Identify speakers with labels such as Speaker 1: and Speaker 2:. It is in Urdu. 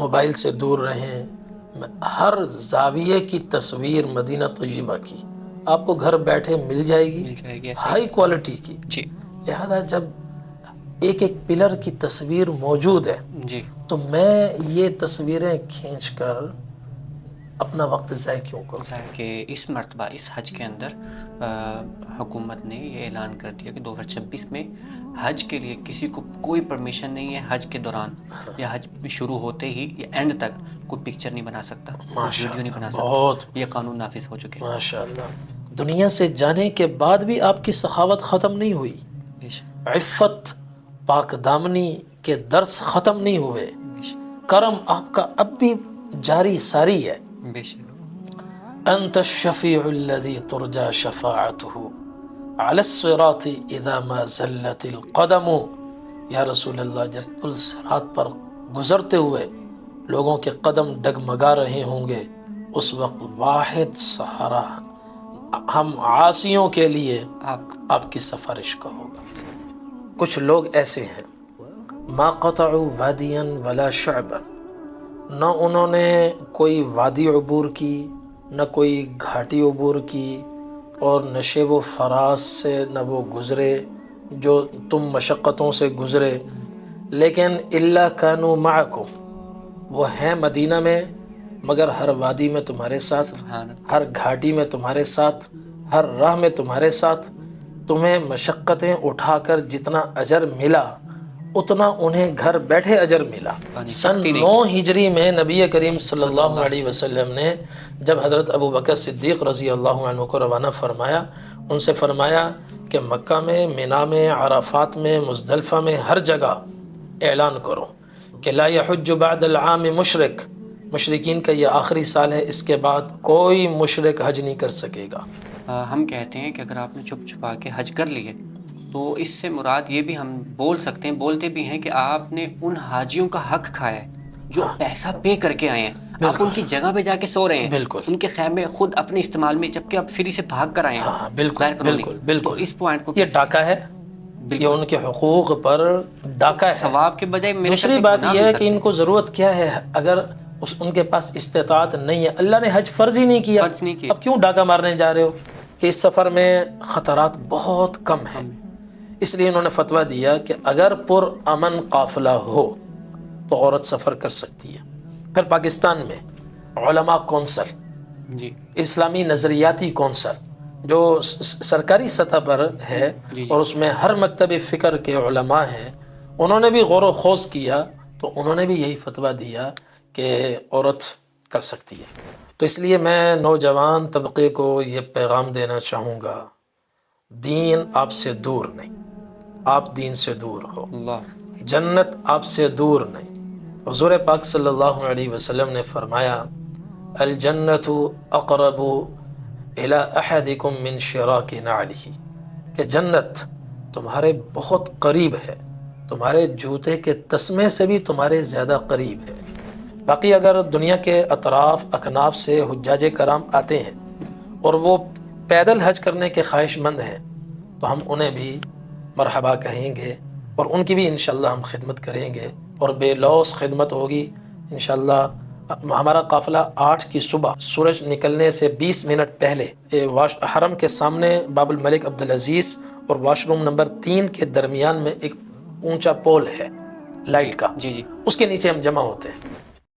Speaker 1: موبائل سے دور رہیں. ہر زاویے کی تصویر مدینہ طیبہ کی آپ کو گھر بیٹھے مل جائے گی ہائی کوالٹی کی.
Speaker 2: جی
Speaker 1: لہذا جب ایک ایک پلر کی تصویر موجود ہے
Speaker 2: جی
Speaker 1: تو میں یہ تصویریں کھینچ کر اپنا وقت ضائع کیوں کروں؟
Speaker 2: کہ اس مرتبہ اس حج کے اندر حکومت نے یہ اعلان کر دیا کہ 2026 میں حج کے لیے کسی کو کوئی پرمیشن نہیں ہے حج کے دوران یا حج شروع ہوتے ہی یا اینڈ تک کوئی پکچر نہیں بنا سکتا، کوئی
Speaker 1: ماشاء
Speaker 2: ویڈیو نہیں بنا
Speaker 1: اللہ، بہت
Speaker 2: سکتا. یہ قانون نافذ ہو چکے ہیں.
Speaker 1: ماشاء اللہ. دنیا سے جانے کے بعد بھی آپ کی سخاوت ختم نہیں ہوئی،
Speaker 2: بے شک
Speaker 1: عفت پاک دامنی کے درس ختم نہیں ہوئے،
Speaker 2: بے شک
Speaker 1: کرم آپ کا اب بھی جاری ساری ہے.
Speaker 2: بے شک.
Speaker 1: انت الشفیع الذی ترجى شفاعته على الصراط اذا ما زلت القدم. یا رسول اللہ، جب پل صراط پر گزرتے ہوئے لوگوں کے قدم ڈگمگا رہے ہوں گے اس وقت واحد سہارا ہم عاصیوں کے لیے آپ کی سفارش کا ہوگا. کچھ لوگ ایسے ہیں ما قطعوا وادیا ولا شعبا، نہ انہوں نے کوئی وادی عبور کی نہ کوئی گھاٹی عبور کی اور نشیب و فراز سے نہ وہ گزرے جو تم مشقتوں سے گزرے، لیکن الا کانوا معکم، وہ ہیں مدینہ میں مگر ہر وادی میں تمہارے ساتھ،
Speaker 2: سبحان اللہ.
Speaker 1: ہر گھاٹی میں تمہارے ساتھ، ہر راہ میں تمہارے ساتھ. تمہیں مشقتیں اٹھا کر جتنا اجر ملا اتنا انہیں گھر بیٹھے اجر ملا. سن
Speaker 2: سختی
Speaker 1: 9
Speaker 2: نہیں.
Speaker 1: ہجری میں نبی کریم صلی اللہ علیہ وسلم نے جب حضرت ابو بکر صدیق رضی اللہ عنہ کو روانہ فرمایا، ان سے فرمایا کہ مکہ میں، مینا میں، عرفات میں، مزدلفہ میں، ہر جگہ اعلان کرو کہ لا یحج بعد العام مشرک، مشرکین کا یہ آخری سال ہے، اس کے بعد کوئی مشرک حج نہیں کر سکے گا.
Speaker 2: ہم کہتے ہیں کہ اگر آپ نے چھپ چھپا کے حج کر لیے تو اس سے مراد یہ بھی ہم بول سکتے ہیں، بولتے بھی ہیں کہ آپ نے ان حاجیوں کا حق کھایا ہے جو پیسہ پے کر کے آئے ہیں. آپ ان کی جگہ پہ جا کے سو رہے ہیں،
Speaker 1: بالکل
Speaker 2: ان کے خیمے خود اپنے استعمال میں، جبکہ آپ فری سے بھاگ کر آئے ہیں.
Speaker 1: ہاں بالکل
Speaker 2: غیر قانونی.
Speaker 1: بالکل
Speaker 2: تو
Speaker 1: بالکل.
Speaker 2: اس پوائنٹ کو
Speaker 1: یہ
Speaker 2: کیسے
Speaker 1: ڈاکہ ہے، یہ ان کے حقوق پر ڈاکہ ہے.
Speaker 2: ثواب کے بجائے میرے خیال
Speaker 1: دوسری
Speaker 2: سے
Speaker 1: بات
Speaker 2: گناہ
Speaker 1: یہ
Speaker 2: مل
Speaker 1: ہے کہ
Speaker 2: سکتے
Speaker 1: ان کو ضرورت کیا ہے؟ اگر ان کے پاس استطاعت نہیں ہے، اللہ نے حج فرض ہی نہیں کیا،
Speaker 2: فرض نہیں کیا.
Speaker 1: اب کیوں ڈاکہ مارنے جا رہے ہو؟ کہ اس سفر میں خطرات بہت کم ہیں، اس لیے انہوں نے فتویٰ دیا کہ اگر پر امن قافلہ ہو تو عورت سفر کر سکتی ہے. پھر پاکستان میں علماء کونسل،
Speaker 2: جی
Speaker 1: اسلامی نظریاتی کونسل جو سرکاری سطح پر ہے
Speaker 2: جی
Speaker 1: اور اس میں ہر مکتب فکر کے علماء ہیں، انہوں نے بھی غور و خوض کیا تو انہوں نے بھی یہی فتویٰ دیا کہ عورت کر سکتی ہے. تو اس لیے میں نوجوان طبقے کو یہ پیغام دینا چاہوں گا، دین آپ سے دور نہیں، آپ دین سے دور ہو.
Speaker 2: اللہ.
Speaker 1: جنت آپ سے دور نہیں. حضور پاک صلی اللہ علیہ وسلم نے فرمایا الجنت اقرب الی احدکم من شراک نعلہ، کہ جنت تمہارے بہت قریب ہے، تمہارے جوتے کے تسمے سے بھی تمہارے زیادہ قریب ہے. باقی اگر دنیا کے اطراف اکناف سے حجاج کرام آتے ہیں اور وہ پیدل حج کرنے کے خواہش مند ہیں تو ہم انہیں بھی مرحبا کہیں گے اور ان کی بھی انشاءاللہ ہم خدمت کریں گے اور بے لوث خدمت ہوگی انشاءاللہ. ہمارا قافلہ 8 کی صبح سورج نکلنے سے 20 منٹ پہلے حرم کے سامنے باب الملک عبدالعزیز اور واش روم نمبر 3 کے درمیان میں ایک اونچا پول ہے لائٹ کا،
Speaker 2: جی جی.
Speaker 1: اس کے نیچے ہم جمع ہوتے ہیں.